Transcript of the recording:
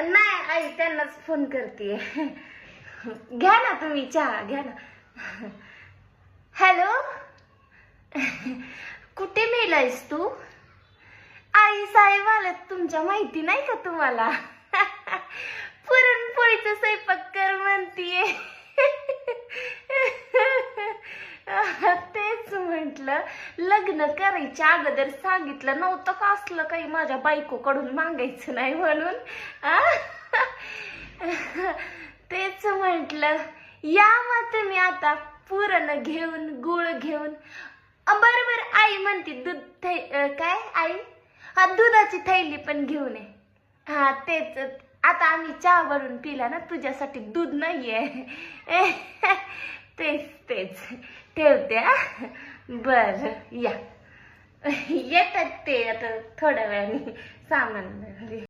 नाही आई त्यांनाच फोन करते. घ्या ना तुम्ही चहा घ्या ना. हॅलो, कुठे मेलायस तू? आई साहेब आल्यात तुमच्या, माहिती नाही का तुम्हाला? पुरणपोळीचा स्वयंपाक कर म्हणतीये. तेच म्हंटल, लग्न करायच्या अगोदर सांगितलं नव्हतं का असलं काही माझ्या बायकोकडून मागायचं नाही म्हणून. तेच म्हंटल, या मग तुम्ही आता पुरण घेऊन गुळ घेऊन. बरोबर आई म्हणते दूध काय आई, हा दुधाची थैली पण घेऊन ये. हा तेच, आता आम्ही चहा बनवून पिला ना, तुझ्यासाठी दूध नाहीये. तेच तेच ठेवते. बर या, येतात ते आता थोड्या वेळाने सामान.